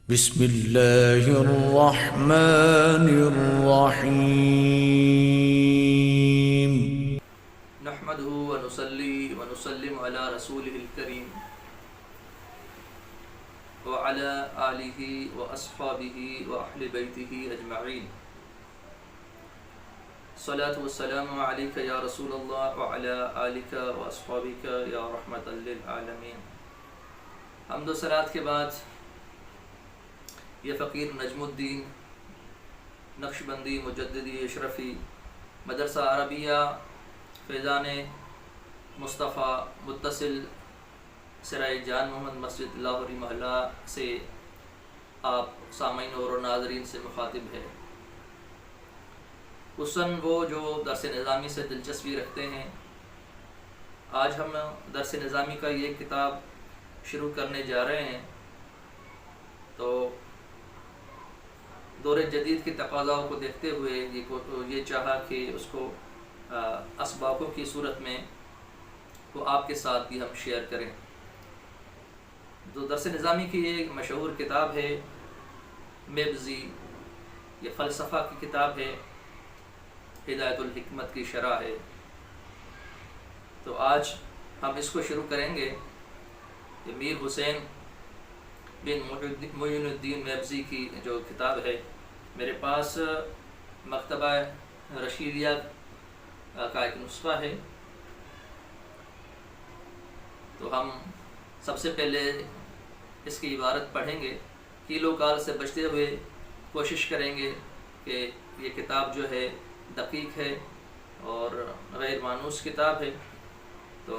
بسم الله الرحمن الرحيم. نحمده ونصلي ونسلم على رسوله الكريم وعلى آله وأصحابه وأهل بيته أجمعين. صلاة والسلام عليك يا رسول الله وعلى آلك وأصحابك يا رحمة للعالمين. حمد و صلات کے بعد یہ فقیر نجم الدین نقشبندی مجددی اشرفی مدرسہ عربیہ فیضان مصطفیٰ متصل سرائے جان محمد مسجد لاہوری محلہ سے آپ سامعین اور ناظرین سے مخاطب ہے. خصوصاً وہ جو درس نظامی سے دلچسپی رکھتے ہیں. آج ہم درس نظامی کا یہ کتاب شروع کرنے جا رہے ہیں تو دور جدید کی تقاضاؤں کو دیکھتے ہوئے یہ چاہا کہ اس کو اسباقوں کی صورت میں وہ آپ کے ساتھ بھی ہم شیئر کریں. جو درس نظامی کی ایک مشہور کتاب ہے میبزی، یہ فلسفہ کی کتاب ہے، ہدایت الحکمت کی شرح ہے. تو آج ہم اس کو شروع کریں گے. یہ میر حسین بن معین الدین میبزی کی جو کتاب ہے، میرے پاس مکتبہ رشیدیہ کا ایک نسخہ ہے. تو ہم سب سے پہلے اس کی عبارت پڑھیں گے. کیلو کال سے بچتے ہوئے کوشش کریں گے کہ یہ کتاب جو ہے دقیق ہے اور غیر مانوس کتاب ہے. تو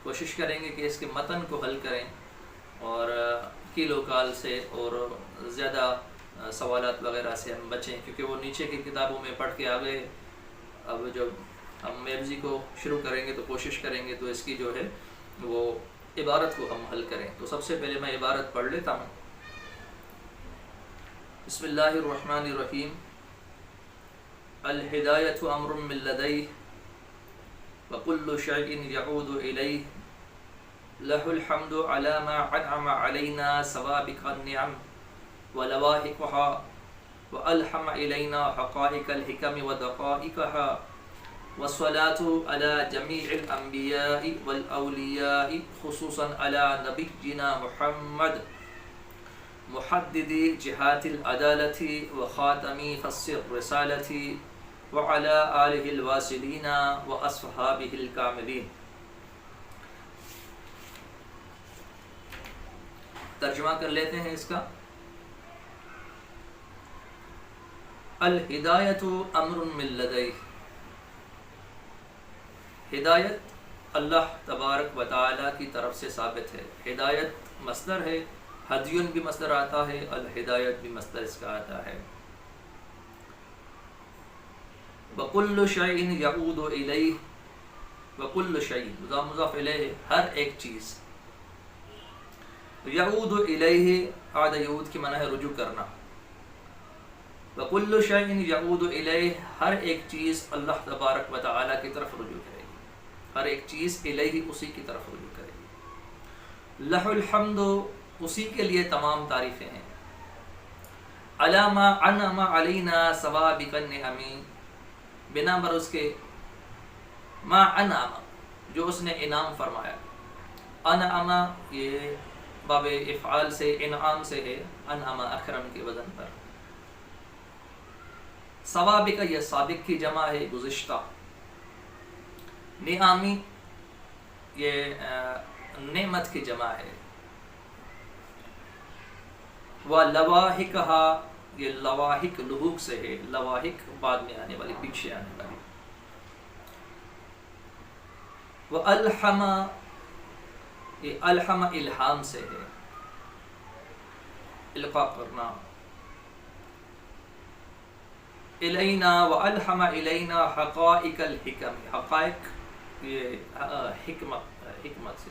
کوشش کریں گے کہ اس کے متن کو حل کریں اور کیلو کال سے اور زیادہ سوالات وغیرہ سے ہم بچیں، کیونکہ وہ نیچے کی کتابوں میں پڑھ کے آ گئے. اب جب ہم میبزی کو شروع کریں گے تو کوشش کریں گے تو اس کی جو ہے وہ عبارت کو ہم حل کریں. تو سب سے پہلے میں عبارت پڑھ لیتا ہوں. بسم اللہ الرحمن الرحیم. الہدایۃ امر من لدیہ وکل شیء یعود الیہ لہ الحمد علی ما انعم علینا سوابق النعم ولواحقها والحم الینا حقائق الحکم ودقائقها والصلاة على جميع الانبیاء والاولیاء خصوصا على نبینا محمد محدد جہات العدالة وخاتم فص الرسالة وعلى آلہ الواصلین واصحابہ الکاملین. ترجمہ کر لیتے ہیں اس کا. الہدایۃ امر من لدیہ. ہدایت اللہ تبارک و تعالی کی طرف سے ثابت ہے. ہدایت مصدر ہے، ہدیون بھی مصدر آتا ہے، الہدایت بھی مصدر اس کا آتا ہے. وَكُلُّ شَيْءٍ يَعُودُ إِلَيْهِ. وَكُلُّ شَيْءٍ مضاف الیہ، ہر ایک چیز. یعود الیہ، عاد یعود کی معنی ہے رجوع کرنا. وَكُلُّ شَيْءٍ يَعُودُ إِلَيْهِ، ہر ایک چیز اللہ تبارک و تعالی کی طرف رجوع کرے گی. ہر ایک چیز الیہ، اسی کی طرف رجوع کرے گی. لہ الحمد، اسی کے لیے تمام تعریفیں ہیں. علی ما انعم علینا سوابق النعم، بنا بر اس کے ما انعم، جو اس نے انعام فرمایا. انعم یہ باب افعال سے انعام سے ہے، انعم اکرم کے وزن پر. سوابق یہ سابق کی جمع ہے، گزشتہ. نعامی یہ نعمت کی جمع ہے. وَلَوَاحِقَهَا یہ لواحق لحوق سے ہے، لواحق بعد میں آنے والی، پیچھے آنے والی. وَأَلْحَمَ یہ الحم الہام سے ہے، القاء کرنا. الینا وَأَلْحَمَ الینا حقائق الحکم، حقائق یہ حکمت سے،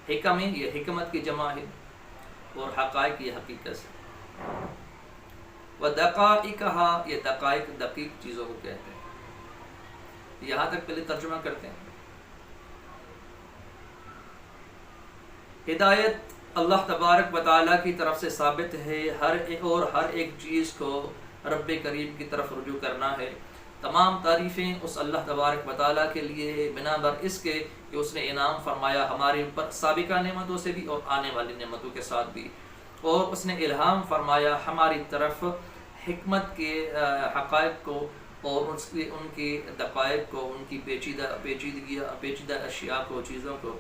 حکم یہ حکمت کی جمع ہے اور حقائق یہ حقیقت سے. وَدَقَائِقَهَا یہ دقائق دقیق چیزوں کو کہتے ہیں. یہاں تک پہلے ترجمہ کرتے ہیں. ہدایت اللہ تبارک و تعالیٰ کی طرف سے ثابت ہے، ہر ایک چیز کو رب کریم کی طرف رجوع کرنا ہے۔ تمام تعریفیں اس اللہ تبارک و تعالیٰ کے لیے ہے، بنا بر اس کے کہ اس نے انعام فرمایا ہمارے اوپر سابقہ نعمتوں سے بھی اور آنے والی نعمتوں کے ساتھ بھی، اور اس نے الہام فرمایا ہماری طرف حکمت کے حقائق کو اور ان کی دقائق کو، ان کی پیچیدہ اشیاء کو، چیزوں کو۔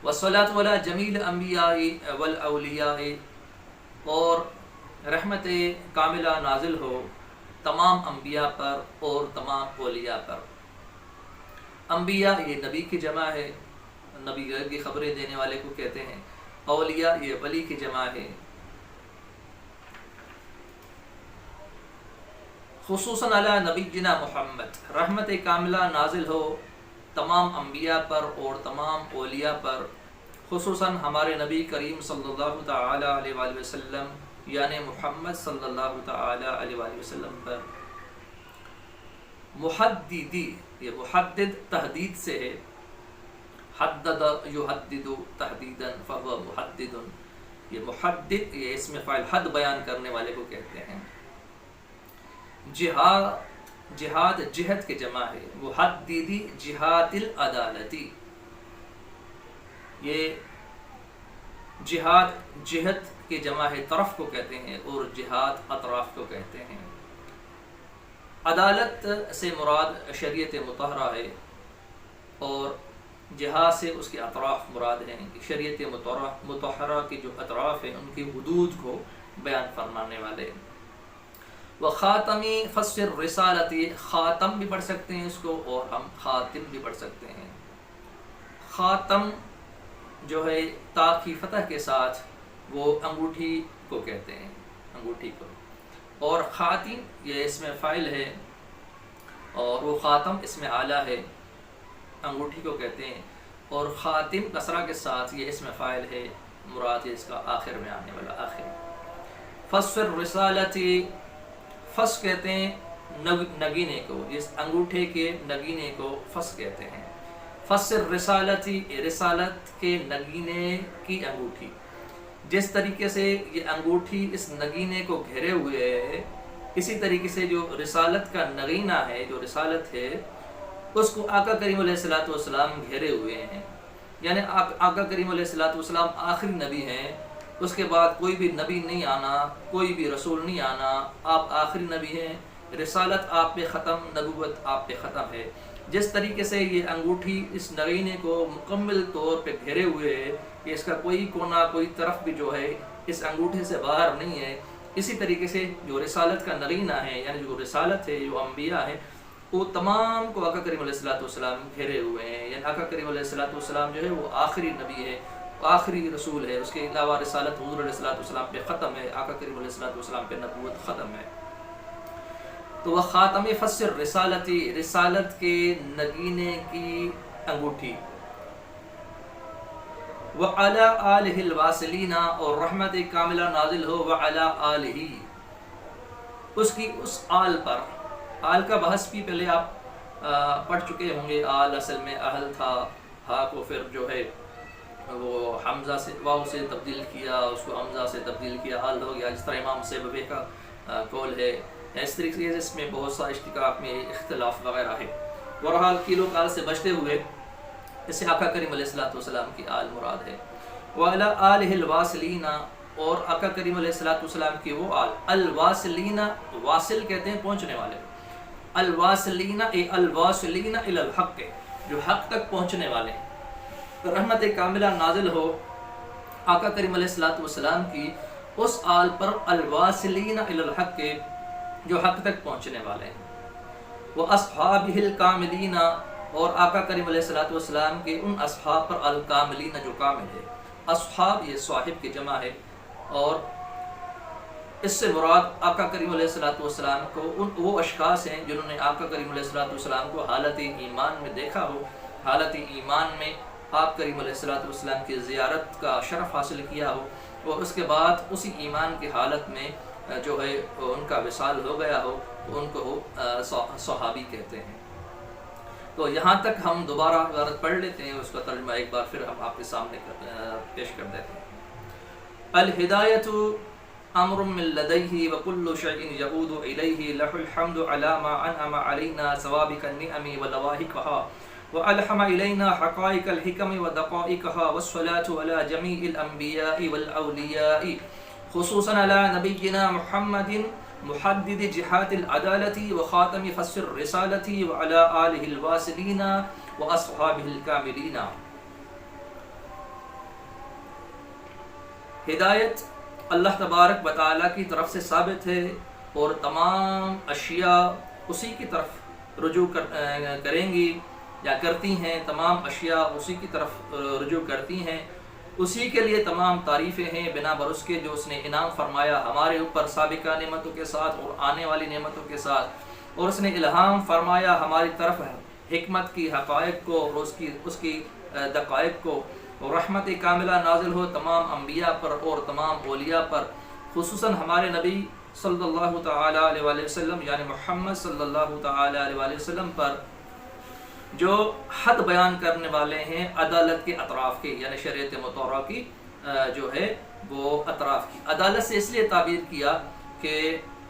والصلاۃ علی جمیع الانبیاء والاولیاء، اور رحمت کاملہ نازل ہو تمام انبیاء پر اور تمام اولیاء پر۔ انبیاء یہ نبی کی جمع ہے، نبی کی خبریں دینے والے کو کہتے ہیں۔ اولیاء یہ ولی کی جمع ہے۔ خصوصاً علی نبینا محمد، رحمت کاملہ نازل ہو تمام انبیاء پر اور تمام اولیاء پر، خصوصاً ہمارے نبی کریم صلی اللہ تعالی علیہ وآلہ وسلم یعنی محمد صلی اللہ تعالی علیہ وآلہ وسلم پر۔ محددی، یہ محدد تحدید سے ہے، حدد یحدد تحدیدا فهو محدد، یہ محدد یہ اسم فاعل حد بیان کرنے والے کو کہتے ہیں۔ جہاد جہت کے جمع ہے، محددی جہاد العدالتی، یہ جہاد جہت کے جمع ہے، طرف کو کہتے ہیں، اور جہاد اطراف کو کہتے ہیں۔ عدالت سے مراد شریعت مطہرہ ہے، اور جہاد سے اس کے اطراف مراد ہیں، شریعت مطہرہ کی جو اطراف ہیں ان کی حدود کو بیان فرمانے والے۔ وخاتمی فسر رسالتی، خاتم بھی پڑھ سکتے ہیں اس کو، اور ہم خاتم بھی پڑھ سکتے ہیں۔ خاتم جو ہے تا کی فتح کے ساتھ وہ انگوٹھی کو کہتے ہیں، انگوٹھی کو، اور خاتم یہ اسم فاعل ہے، اور وہ خاتم اسم اعلیٰ ہے، انگوٹھی کو کہتے ہیں، اور خاتم کسرہ کے ساتھ یہ اسم فاعل ہے، مراد ہے اس کا آخر میں آنے والا آخر۔ فسر رسالتی، فس کہتے ہیں نگینے کو، اس انگوٹھے کے نگینے کو فس کہتے ہیں۔ فسر رسالتی، رسالت کے نگینے کی انگوٹھی، جس طریقے سے یہ انگوٹھی اس نگینے کو گھیرے ہوئے ہے، اسی طریقے سے جو رسالت کا نگینہ ہے، جو رسالت ہے، اس کو آقا کریم علیہ الصلوۃ والسلام گھیرے ہوئے ہیں، یعنی آقا کریم علیہ الصلوۃ والسلام آخری نبی ہیں، اس کے بعد کوئی بھی نبی نہیں آنا، کوئی بھی رسول نہیں آنا، آپ آخری نبی ہیں، رسالت آپ پہ ختم، نبوت آپ پہ ختم ہے۔ جس طریقے سے یہ انگوٹھی اس نگینے کو مکمل طور پہ گھیرے ہوئے ہے کہ اس کا کوئی کونا، کوئی طرف بھی جو ہے اس انگوٹھے سے باہر نہیں ہے، اسی طریقے سے جو رسالت کا نگینہ ہے، یعنی جو رسالت ہے، جو انبیاء ہیں، وہ تمام کو آقا کریم علیہ الصلوۃ والسلام گھیرے ہوئے ہیں، یعنی آقا کریم علیہ الصلوۃ والسلام جو ہے وہ آخری نبی ہے، آخری رسول ہے، اس کے علاوہ رسالت حضور علیہ الصلوۃ والسلام پہ ختم ہے، آقا کریم علیہ الصلوۃ والسلام پہ نبوت ختم ہے۔ تو وہ خاتم فسر رسالتی، رسالت کے نگینے کی انگوٹھی۔ وعلی آلہ الواصلین، اور رحمت کاملہ نازل ہو وعلی آلہ، اس کی اس آل پر۔ آل کا بحث بھی پہلے آپ پڑھ چکے ہوں گے۔ آل اصل میں اہل تھا، ہا کو پھر جو ہے وہ حمزہ سے واو سے تبدیل کیا، اس کو حمزہ سے تبدیل کیا، آل ہو گیا، جس طرح امام سیبوی کا قول ہے۔ اس طریقے سے اس میں بہت سا اشتقاق میں اختلاف وغیرہ ہے۔ بہرحال کیلو کال سے بچتے ہوئے اس سے آقا کریم علیہ الصلوۃ والسلام کی آل مراد ہے۔ وعلی آلہ الواصلین، اور آقا کریم علیہ الصلوۃ والسلام کی وہ آل۔ الواصلین، واصل کہتے ہیں پہنچنے والے، الواصلین الواصلین الی الحق، جو حق تک پہنچنے والے۔ رحمت کاملہ نازل ہو آقا کریم علیہ الصلوۃ والسلام کی اس آل پر، الواصلین الی الحق، جو حق تک پہنچنے والے ہیں۔ وہ اصحابہ الکاملین، اور آقا کریم علیہ الصلوۃ والسلام کے ان اصحاب پر، الکاملین جو کامل ہے۔ اصحاب یہ صاحب کی جمع ہے، اور اس سے مراد آقا کریم علیہ الصلوۃ والسلام کو وہ اشخاص ہیں جنہوں نے آقا کریم علیہ الصلوۃ والسلام کو حالت ایمان میں دیکھا ہو، حالت ایمان میں آپ کریم علیہ الصلوۃ والسلام کی زیارت کا شرف حاصل کیا ہو، اور اس کے بعد اسی ایمان کی حالت میں جو ہے ان کا وصال ہو گیا ہو، تو ان کو صحابی کہتے ہیں۔ تو یہاں تک ہم دوبارہ عبارت پڑھ لیتے ہیں، اس کا ترجمہ ایک بار پھر ہم آپ کے سامنے پیش کر دیتے ہیں۔ الہدایۃ امر من لدیہ وکل شیء یعود الیہ لہ الحمد علی ما انعم علینا ثوابک النعم ولواہقها والحم الینا حقائق الحکم ودقائقها والصلاة علی جمیع الانبیاء والاولیاء خصوصا علی نبینا محمد محدد جہات العدالت وخاتم فصل الرسالت وعلی آلہ الواصلین واصحابہ الکاملین۔ ہدایت اللہ تبارک و تعالیٰ کی طرف سے ثابت ہے اور تمام اشیاء اسی کی طرف رجوع کریں گی یا کرتی ہیں، تمام اشیاء اسی کی طرف رجوع کرتی ہیں، اسی کے لیے تمام تعریفیں ہیں بنا بر اس کے جو اس نے انعام فرمایا ہمارے اوپر سابقہ نعمتوں کے ساتھ اور آنے والی نعمتوں کے ساتھ، اور اس نے الہام فرمایا ہماری طرف حکمت کی حقائق کو اور اس کی دقائق کو، اور رحمت کاملہ نازل ہو تمام انبیاء پر اور تمام اولیاء پر، خصوصاً ہمارے نبی صلی اللہ تعالیٰ علیہ وآلہ وسلم یعنی محمد صلی اللہ تعالیٰ علیہ وآلہ وسلم پر، جو حد بیان کرنے والے ہیں عدالت کے اطراف کے، یعنی شریعت مطہرہ کی جو ہے وہ اطراف کی۔ عدالت سے اس لیے تعبیر کیا کہ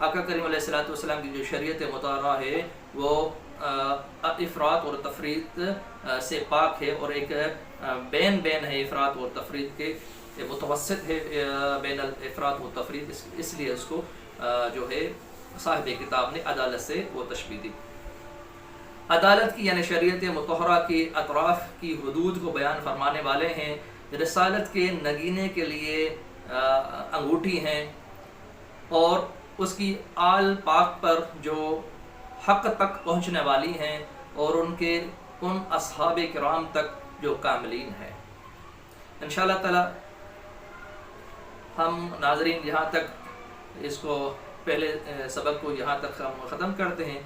آقا کریم علیہ الصلوۃ والسلام کی جو شریعت مطہرہ ہے وہ افراط اور تفریط سے پاک ہے، اور ایک بین ہے افراط اور تفریط کے، متوسط ہے بین الافراط و تفریط، اس لیے اس کو جو ہے صاحب کتاب نے عدالت سے وہ تشبیہ دی۔ عدالت کی یعنی شریعت مطہرہ کی اطراف کی حدود کو بیان فرمانے والے ہیں، رسالت کے نگینے کے لیے انگوٹھی ہیں، اور اس کی آل پاک پر جو حق تک پہنچنے والی ہیں، اور ان اصحاب کرام تک جو کاملین ہیں۔ انشاءاللہ تعالی ہم ناظرین یہاں تک اس کو پہلے سبق کو یہاں تک ہم ختم کرتے ہیں،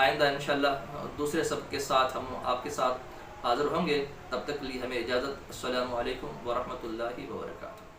آئندہ انشاءاللہ دوسرے سبق کے ساتھ ہم آپ کے ساتھ حاضر ہوں گے، تب تک کے لیے ہمیں اجازت۔ السلام علیکم ورحمۃ اللہ وبرکاتہ۔